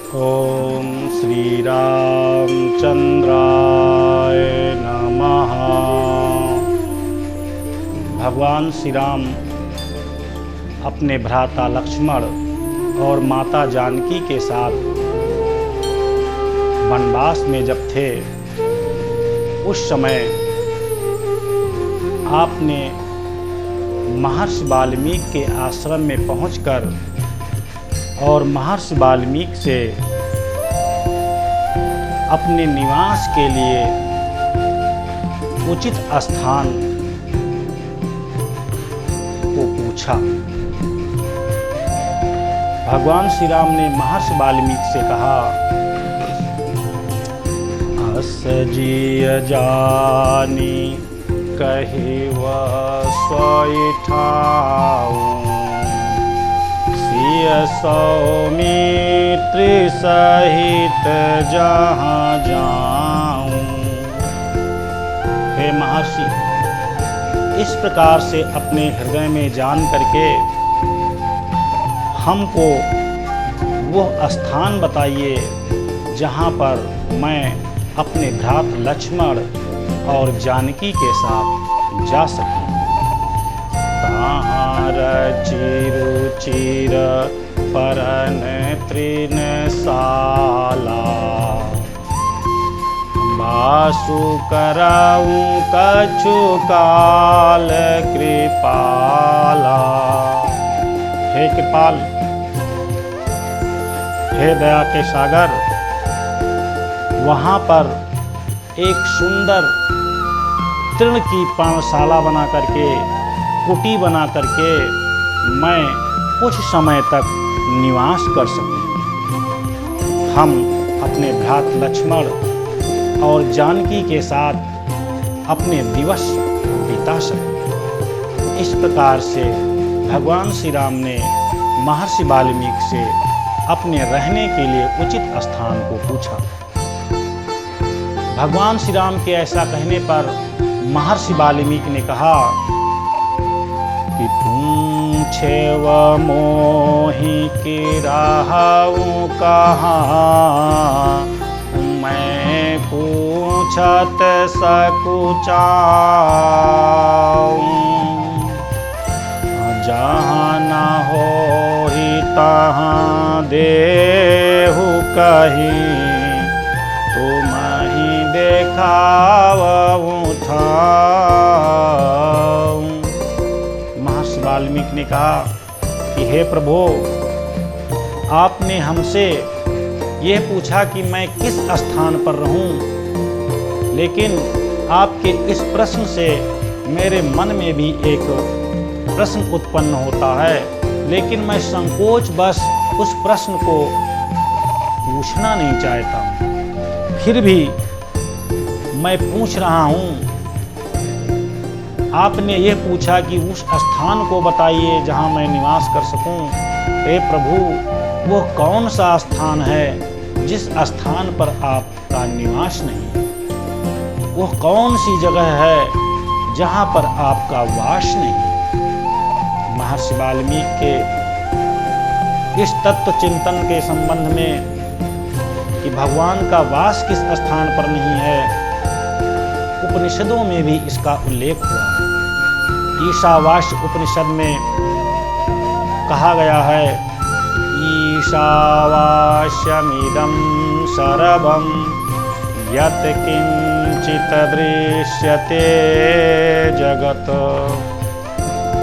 ओम श्री रामचंद्राय नमः। भगवान श्री राम अपने भ्राता लक्ष्मण और माता जानकी के साथ वनवास में जब थे, उस समय आपने महर्षि वाल्मीकि के आश्रम में पहुंचकर और महर्षि वाल्मीकि से अपने निवास के लिए उचित स्थान को पूछा। भगवान श्री राम ने महर्षि वाल्मीकि से कहा, अस जिय जानी कहिव सोई ठाऊं, सौमित्र सहित जहाँ जाऊं। हे महर्षि, इस प्रकार से अपने हृदय में जान करके हमको वह स्थान बताइए जहाँ पर मैं अपने भ्रात लक्ष्मण और जानकी के साथ जा सकूं। चिरुचिर परन तृण साला, बासु कराऊं कछु काल कृपाला। हे कृपाल, हे दया के सागर, वहाँ पर एक सुंदर तृण की पर्णशाला बना करके, कुटी बना करके मैं कुछ समय तक निवास कर सकूं। हम अपने भ्रात लक्ष्मण और जानकी के साथ अपने दिवस बिता सकें। इस प्रकार से भगवान श्री राम ने महर्षि वाल्मीकि से अपने रहने के लिए उचित स्थान को पूछा। भगवान श्री राम के ऐसा कहने पर महर्षि वाल्मीकि ने कहा कि पूछेव मोहि कि रहूं कहाँ, मैं पूछत सकुचाऊं। जहाँ न होहि तहाँ देहु कहीं, तुम्हि देखावऊं ठाऊं। महर्षि वाल्मीकि ने कहा कि हे प्रभु, आपने हमसे यह पूछा कि मैं किस स्थान पर रहूं, लेकिन आपके इस प्रश्न से मेरे मन में भी एक प्रश्न उत्पन्न होता है, लेकिन मैं संकोच बस उस प्रश्न को पूछना नहीं चाहता। फिर भी मैं पूछ रहा हूं। आपने ये पूछा कि उस स्थान को बताइए जहां मैं निवास कर सकूं। हे प्रभु, वो कौन सा स्थान है जिस स्थान पर आपका निवास नहीं? वो कौन सी जगह है जहां पर आपका वास नहीं? महर्षि वाल्मीकि के इस तत्व चिंतन के संबंध में कि भगवान का वास किस स्थान पर नहीं है, उपनिषदों में भी इसका उल्लेख हुआ। ईशावास्य उपनिषद में कहा गया है, ईशावास्यमिदं सर्वं यत् किंचित् दृश्यते जगत्,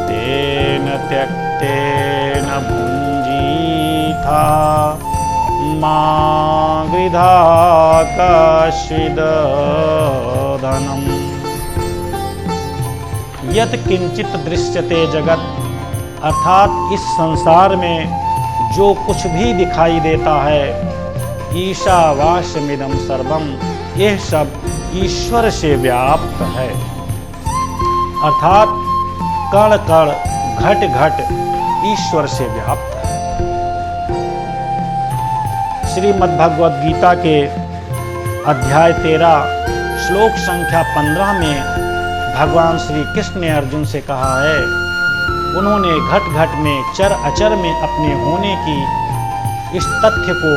तेन त्यक्तेन भुञ्जीथा मा गृधा कश्चिद् धनम्। यत् किंचित दृश्यते जगत, अर्थात इस संसार में जो कुछ भी दिखाई देता है, ईशावास्यमिदं सर्वम, यह सब ईश्वर से व्याप्त है। अर्थात कण कण घट घट ईश्वर से व्याप्त है। श्रीमद्भगवद गीता के अध्याय 13 श्लोक संख्या 15 में भगवान श्री कृष्ण ने अर्जुन से कहा है, उन्होंने घट घट में चर अचर में अपने होने की इस तथ्य को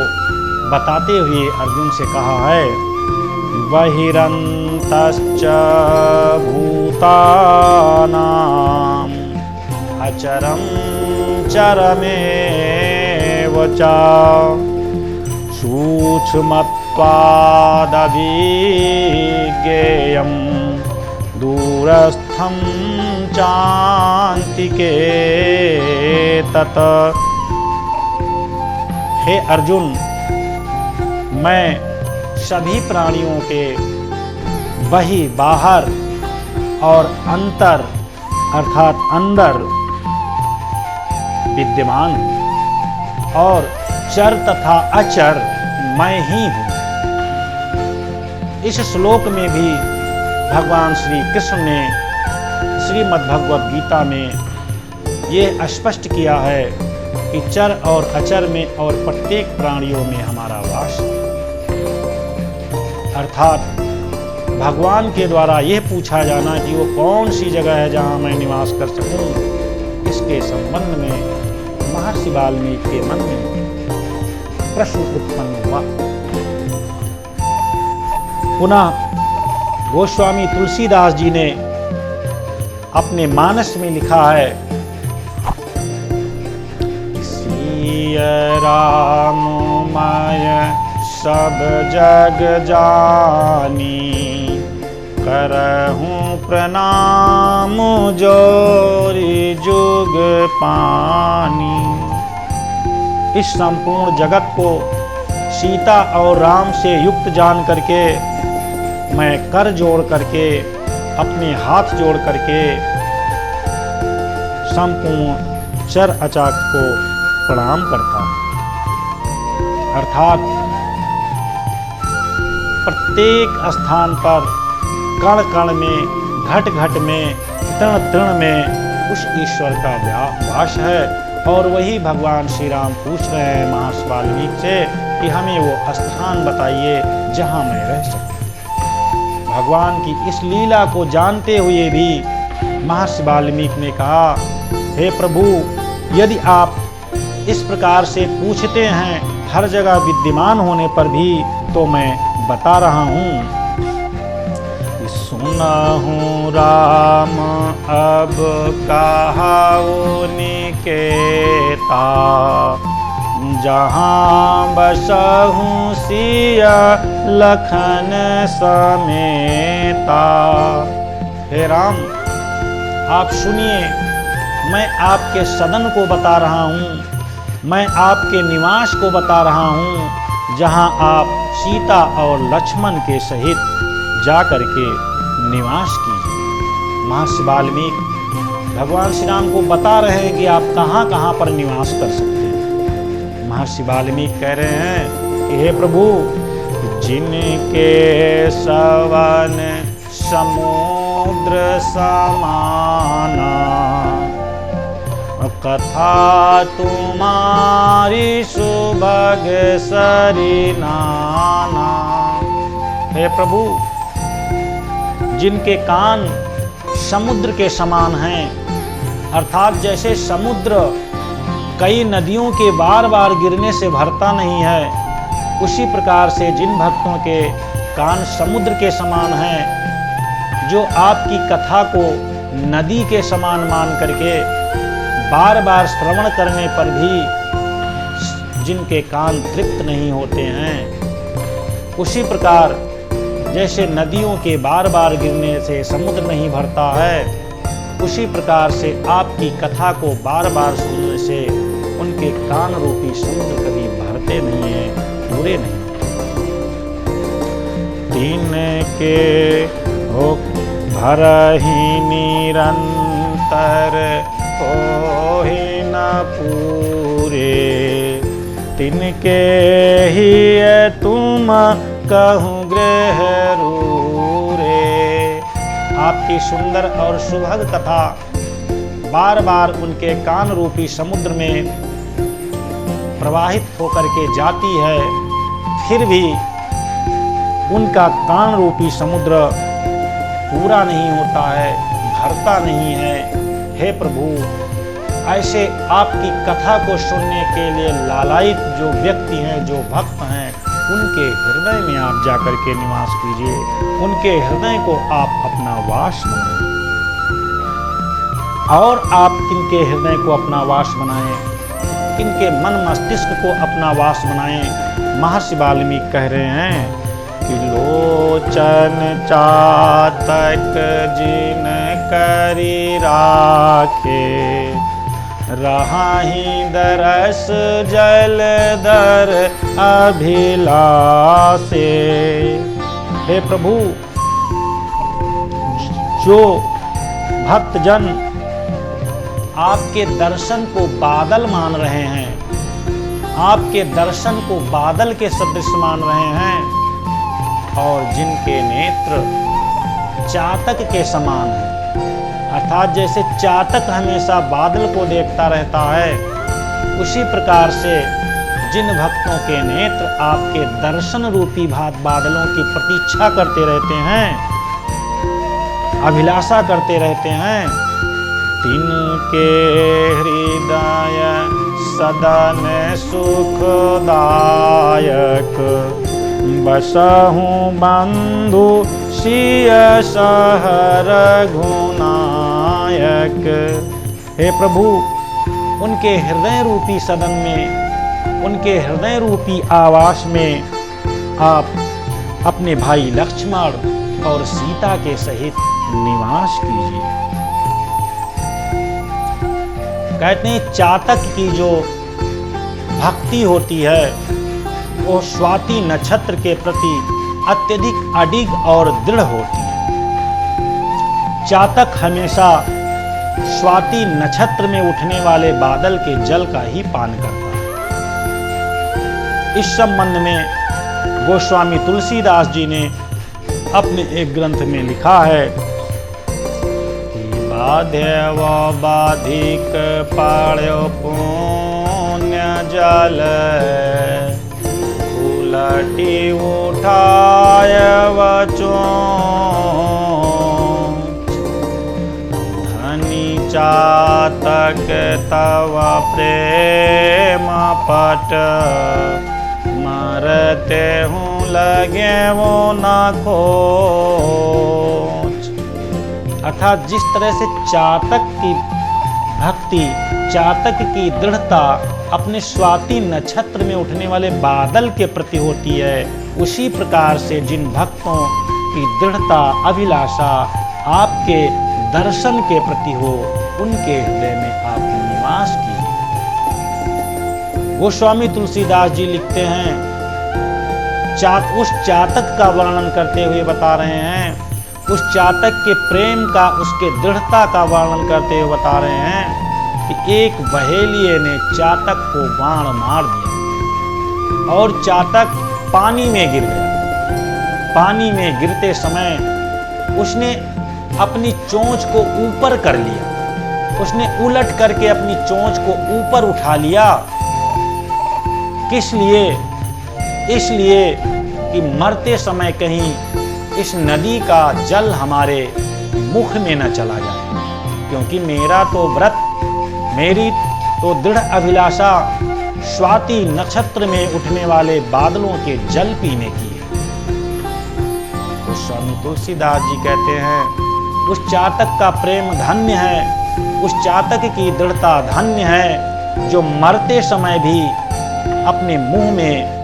बताते हुए अर्जुन से कहा है, बहिरन्तश्च भूतानां अचरं चरमेव च सूक्ष्मत्वादभिज्ञेयं दूरस्थं चान्तिके तत्। हे अर्जुन, मैं सभी प्राणियों के बहि बाहर और अंतर अर्थात अंदर विद्यमान हूँ और चर तथा अचर मैं ही हूँ। इस श्लोक में भी भगवान श्री कृष्ण ने श्रीमद् भगवद गीता में ये स्पष्ट किया है कि चर और अचर में और प्रत्येक प्राणियों में हमारा वास है। अर्थात भगवान के द्वारा यह पूछा जाना कि वो कौन सी जगह है जहां मैं निवास कर सकूं, इसके संबंध में महर्षि वाल्मीकि के मन में प्रश्न उत्पन्न हुआ। पुनः गोस्वामी तुलसीदास जी ने अपने मानस में लिखा है, राम माय सब जग जानी, करहूं प्रणाम जोरी जुग पानी। इस संपूर्ण जगत को सीता और राम से युक्त जान करके मैं कर जोड़ करके अपने हाथ जोड़ करके संपूर्ण चर अचर को प्रणाम करता हूं। अर्थात प्रत्येक स्थान पर, कण कण में, घट घट में, तृण तृण में उस ईश्वर का वास है। और वही भगवान श्री राम पूछ रहे हैं महर्षि वाल्मीकि से कि हमें वो स्थान बताइए जहां मैं रह सकूं। भगवान की इस लीला को जानते हुए भी महर्षि वाल्मीकि ने कहा, हे प्रभु, यदि आप इस प्रकार से पूछते हैं हर जगह विद्यमान होने पर भी, तो मैं बता रहा हूं। सुनहूं राम अब कहाऊ निकेता, जहां बसहूं सिया लखन समेता। हे राम, आप सुनिए, मैं आपके सदन को बता रहा हूं, मैं आपके निवास को बता रहा हूं, जहां आप सीता और लक्ष्मण के सहित जा करके निवास कीजिए। महर्षि वाल्मीकि भगवान श्री राम को बता रहे हैं कि आप कहां कहां पर निवास कर सकते हैं। महर्षि वाल्मीकि कह रहे हैं कि हे प्रभु, जिनके सवन समुद्र समाना, कथा तुम्हारी सुभग सरिनाना। हे प्रभु, जिनके कान समुद्र के समान हैं, अर्थात जैसे समुद्र कई नदियों के बार बार गिरने से भरता नहीं है, उसी प्रकार से जिन भक्तों के कान समुद्र के समान हैं, जो आपकी कथा को नदी के समान मान करके बार बार श्रवण करने पर भी जिनके कान तृप्त नहीं होते हैं, उसी प्रकार जैसे नदियों के बार बार गिरने से समुद्र नहीं भरता है, उसी प्रकार से आपकी कथा को बार बार सुनने से उनके कान रूपी समुद्र कभी भरते नहीं हैं, पूरे नहीं। तिनके हो भरहि निरंतर होहि न पूरे, तिनके ही तुम कहूँ गृह रूरे। आपकी सुंदर और सुभग कथा बार बार उनके कान रूपी समुद्र में प्रवाहित होकर के जाती है, फिर भी उनका कान रूपी समुद्र पूरा नहीं होता है, भरता नहीं है। हे प्रभु, ऐसे आपकी कथा को सुनने के लिए लालायित जो व्यक्ति हैं, जो भक्त हैं, उनके हृदय में आप जाकर के निवास कीजिए, उनके हृदय को आप अपना वास बनाएं। और आप किनके हृदय को अपना वास बनाएं, किनके मन मस्तिष्क को अपना वास बनाएं। महर्षि वाल्मीकि कह रहे हैं कि लोचन चातक जिन करी राखे, रहाहि दरस जलधर अभिलाषे। हे प्रभु, जो भक्तजन आपके दर्शन को बादल मान रहे हैं, आपके दर्शन को बादल के सदृश मान रहे हैं, और जिनके नेत्र चातक के समान हैं, अर्थात जैसे चातक हमेशा बादल को देखता रहता है, उसी प्रकार से जिन भक्तों के नेत्र आपके दर्शन रूपी बादलों की प्रतीक्षा करते रहते हैं, अभिलाषा करते रहते हैं, तिनके हृदय सदन सुखदायक, बसहु बंधु सिय सहर घुनायक। हे प्रभु, उनके हृदय रूपी सदन में, उनके हृदय रूपी आवास में आप अपने भाई लक्ष्मण और सीता के सहित निवास कीजिए। कहते हैं चातक की जो भक्ति होती है वो स्वाति नक्षत्र के प्रति अत्यधिक अडिग और दृढ़ होती है। चातक हमेशा स्वाति नक्षत्र में उठने वाले बादल के जल का ही पान करता है। इस संबंध में गोस्वामी तुलसीदास जी ने अपने एक ग्रंथ में लिखा है कि बाध्यव बाधिक पाण्यो पुण्य जल, उलटी उठाय वचों, धनी चातक तव प्रेम पट, मरते हूँ लगे वो न खोज। अर्थात जिस तरह से चातक की भक्ति, चातक की दृढ़ता अपने स्वाति नक्षत्र में उठने वाले बादल के प्रति होती है, उसी प्रकार से जिन भक्तों की दृढ़ता, अभिलाषा आपके दर्शन के प्रति हो, उनके हृदय में आप निवास कीजिए। गोस्वामी तुलसीदास जी लिखते हैं, उस चातक का वर्णन करते हुए बता रहे हैं, उस चातक के प्रेम का, उसके दृढ़ता का वर्णन करते हुए बता रहे हैं कि एक बहेलिये ने चातक को बाण मार दिया और चातक पानी में गिर गया। पानी में गिरते समय उसने अपनी चोंच को ऊपर कर लिया, उसने उलट करके अपनी चोंच को ऊपर उठा लिया। किस लिए? इसलिए कि मरते समय कहीं इस नदी का जल हमारे मुख में न चला जाए, क्योंकि मेरा तो व्रत, मेरी तो दृढ़ अभिलाषा स्वाति नक्षत्र में उठने वाले बादलों के जल पीने की है। तो स्वामी तुलसीदास जी कहते हैं, उस चातक का प्रेम धन्य है, उस चातक की दृढ़ता धन्य है, जो मरते समय भी अपने मुंह में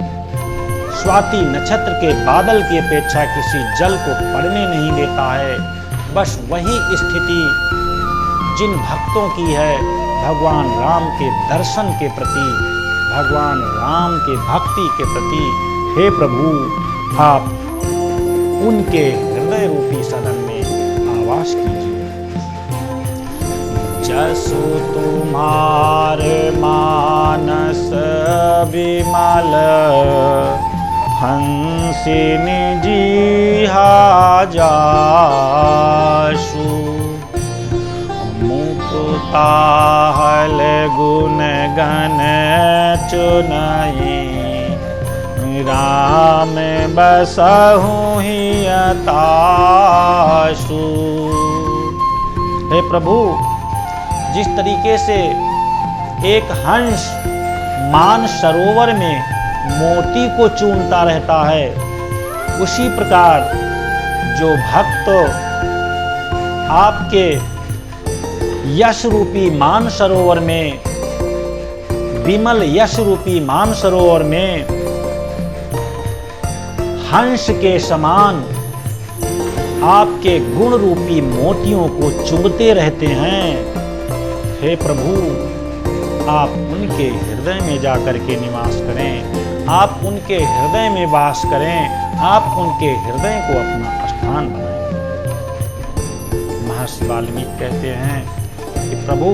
स्वाति नक्षत्र के बादल की अपेक्षा किसी जल को पड़ने नहीं देता है। बस वही स्थिति जिन भक्तों की है भगवान राम के दर्शन के प्रति, भगवान राम के भक्ति के प्रति। हे प्रभु, आप उनके हृदय रूपी सदन में आवास कीजिए। जसु तुम्हारे मानस विमल, हंसिनी जीहा जासु, मुक्ता हल गुण गण चुनई, राम बसहु हियतासु। हे प्रभु, जिस तरीके से एक हंस मान सरोवर में मोती को चूमता रहता है, उसी प्रकार जो भक्त आपके यश रूपी मान सरोवर में, विमल यश रूपी मान सरोवर में हंस के समान आपके गुण रूपी मोतियों को चुभते रहते हैं, हे प्रभु आप उनके हृदय में जाकर के निवास करें, आप उनके हृदय में वास करें, आप उनके हृदय को अपना स्थान बनाएं। महर्षि वाल्मीकि कहते हैं कि प्रभु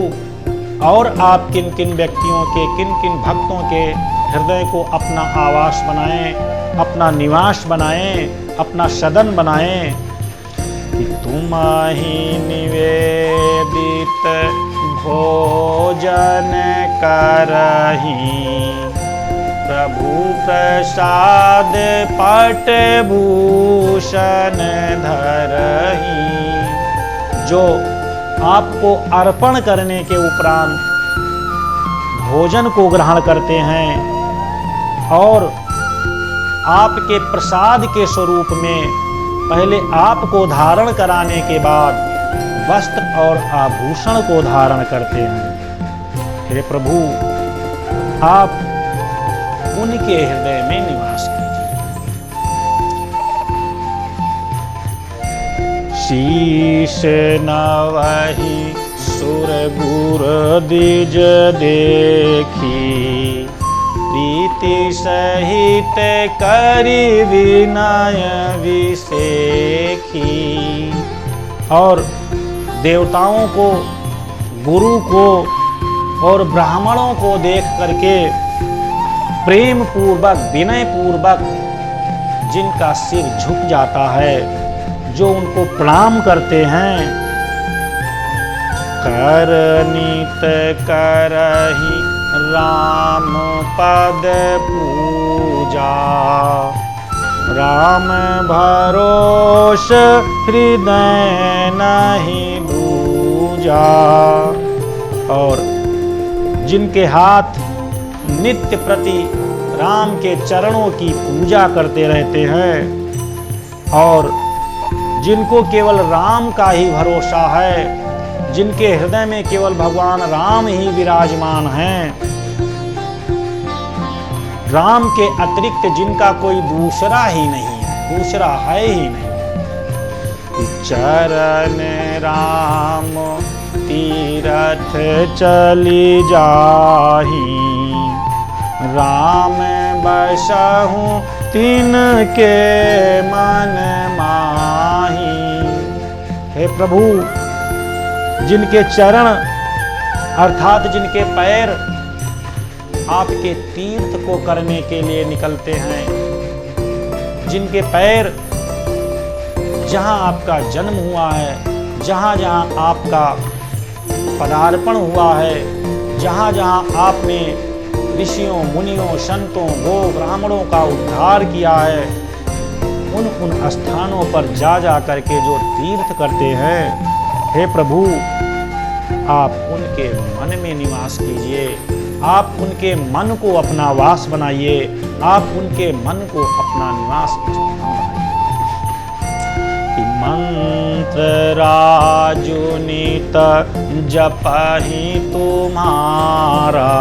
और आप किन किन व्यक्तियों के, किन किन भक्तों के हृदय को अपना आवास बनाएं, अपना निवास बनाएं, अपना सदन बनाएं कि तुम ही निवेदित भोजन करही, प्रभु प्रसाद पट भूषण धरही। जो आपको अर्पण करने के उपरांत भोजन को ग्रहण करते हैं और आपके प्रसाद के स्वरूप में पहले आपको धारण कराने के बाद वस्त्र और आभूषण को धारण करते हैं, हे प्रभु आप उनके हृदय में निवास शीश नवहि सुर गुर द्विज देखी, प्रीति सहित करि विनय विसेखी। और देवताओं को, गुरु को और ब्राह्मणों को देख करके प्रेम पूर्वक, विनय पूर्वक जिनका सिर झुक जाता है, जो उनको प्रणाम करते हैं, करनित करहि राम पद पूजा, राम भरोस हृदय नहीं दूजा। और जिनके हाथ नित्य प्रति राम के चरणों की पूजा करते रहते हैं और जिनको केवल राम का ही भरोसा है, जिनके हृदय में केवल भगवान राम ही विराजमान हैं, राम के अतिरिक्त जिनका कोई दूसरा ही नहीं है, दूसरा है ही नहीं। चरण राम तीरथ चली जाही, राम बसहु तिनके मन माही। हे प्रभु जिनके चरण अर्थात जिनके पैर आपके तीर्थ को करने के लिए निकलते हैं, जिनके पैर जहां आपका जन्म हुआ है, जहां जहां आपका पदार्पण हुआ है, जहां जहां आपने ऋषियों, मुनियों, संतों, गो ब्राह्मणों का उद्धार किया है, उन स्थानों पर जा जा करके जो तीर्थ करते हैं, हे प्रभु आप उनके मन में निवास कीजिए, आप उनके मन को अपना वास बनाइए, आप उनके मन को अपना निवास स्थान बनाइए। मंत्र राजुनित जपहि तुम्हारा,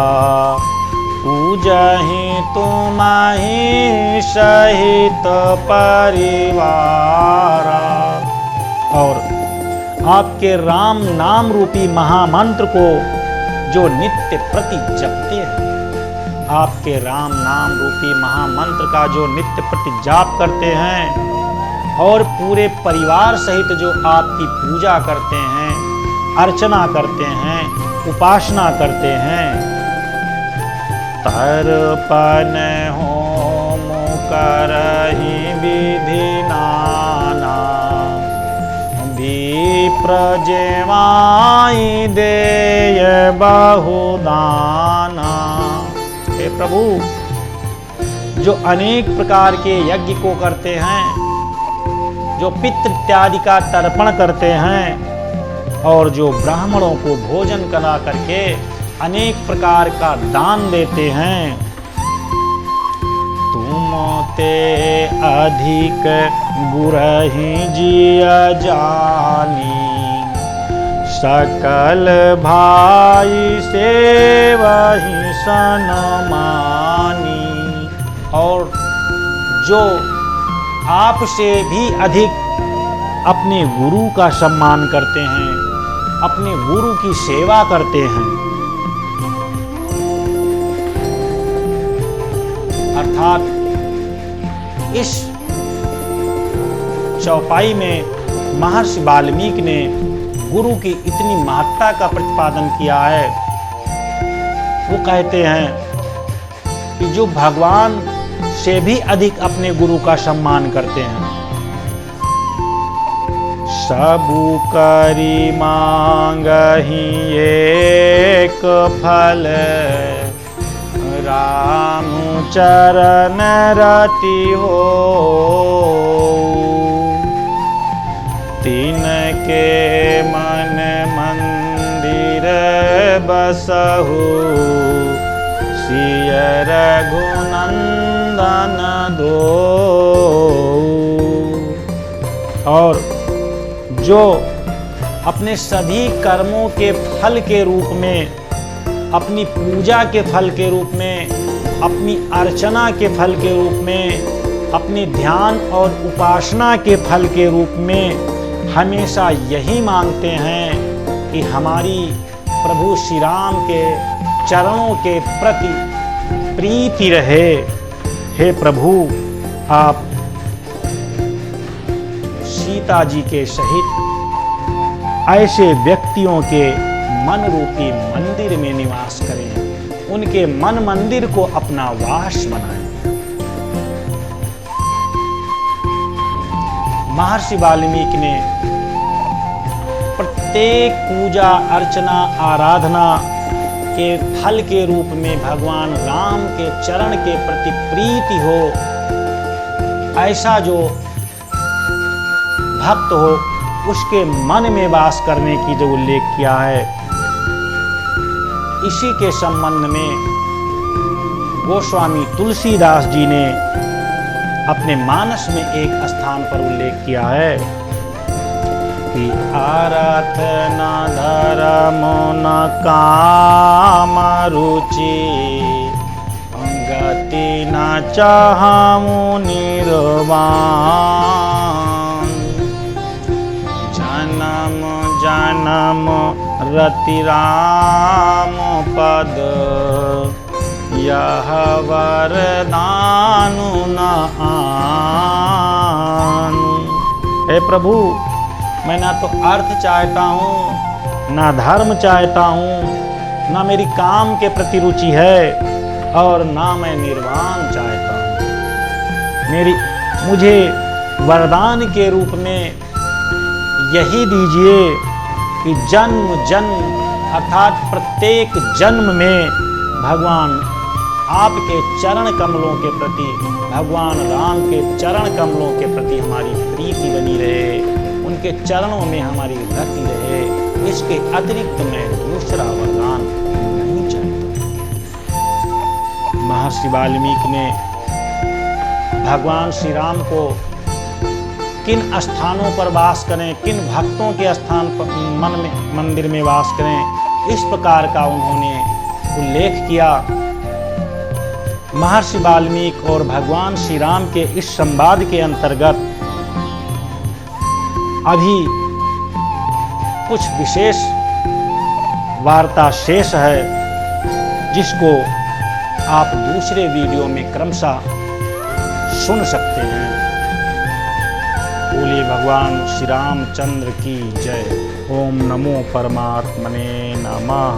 पूजहि तुम्हि सहित परिवारा। और आपके राम नाम रूपी महामंत्र को जो नित्य प्रति जपते हैं, आपके राम नाम रूपी महामंत्र का जो नित्य प्रति जाप करते हैं और पूरे परिवार सहित जो आपकी पूजा करते हैं, अर्चना करते हैं, उपासना करते हैं, तर्पण होम करहि विधि नाना, विप्र जेवाई देय बहुदाना। हे प्रभु जो अनेक प्रकार के यज्ञ को करते हैं, जो पितृ इत्यादि का तर्पण करते हैं, और जो ब्राह्मणों को भोजन करा करके अनेक प्रकार का दान देते हैं। तुम ते अधिक गुरहि जिया जानी, सकल भाई सेवहि सनमानी। और जो आपसे भी अधिक अपने गुरु का सम्मान करते हैं, अपने गुरु की सेवा करते हैं, अर्थात इस चौपाई में महर्षि वाल्मीकि ने गुरु की इतनी महत्ता का प्रतिपादन किया है। वो कहते हैं कि जो भगवान से भी अधिक अपने गुरु का सम्मान करते हैं। सबु करी मांगहि एक फल, राम चरण रति हो। तिनके मन मंदिर बसहु, सिय रघुनंदन दो। और जो अपने सभी कर्मों के फल के रूप में, अपनी पूजा के फल के रूप में, अपनी अर्चना के फल के रूप में, अपने ध्यान और उपासना के फल के रूप में हमेशा यही मांगते हैं कि हमारी प्रभु श्री राम के चरणों के प्रति प्रीति रहे। हे प्रभु, आप सीता जी के सहित ऐसे व्यक्तियों के मन रूपी मंदिर में निवास करें, उनके मन मंदिर को अपना वास बनाएं। महर्षि वाल्मीकि ने प्रत्येक पूजा अर्चना आराधना के फल के रूप में भगवान राम के चरण के प्रति प्रीति हो, ऐसा जो भक्त हो उसके मन में वास करने की जो उल्लेख किया है। इसी के संबंध में गोस्वामी तुलसीदास जी ने अपने मानस में एक स्थान पर उल्लेख किया है कि आरथ न धर्म न काम रुचि, गति न चाहूं निर्वाण। जन्म जन्म रति राम पद, यह वरदानु न आनु। हे प्रभु, मैं ना तो अर्थ चाहता हूँ, ना धर्म चाहता हूँ, ना मेरी काम के प्रति रुचि है और ना मैं निर्वाण चाहता हूँ। मुझे वरदान के रूप में यही दीजिए कि जन्म जन्म अर्थात प्रत्येक जन्म में भगवान आपके चरण कमलों के प्रति, भगवान राम के चरण कमलों के प्रति हमारी प्रीति बनी रहे, उनके चरणों में हमारी रति रहे। इसके अतिरिक्त मैं दूसरा वरदान नहीं चाहता। महर्षि वाल्मीकि ने भगवान श्री राम को किन स्थानों पर वास करें, किन भक्तों के स्थान पर मंदिर में वास करें, इस प्रकार का उन्होंने उल्लेख किया। महर्षि वाल्मीकि और भगवान श्री राम के इस संवाद के अंतर्गत अभी कुछ विशेष वार्ता शेष है, जिसको आप दूसरे वीडियो में क्रमशः सुन सकते हैं। बोलिए भगवान श्री रामचंद्र की जय। ओम नमो परमात्मने नमः।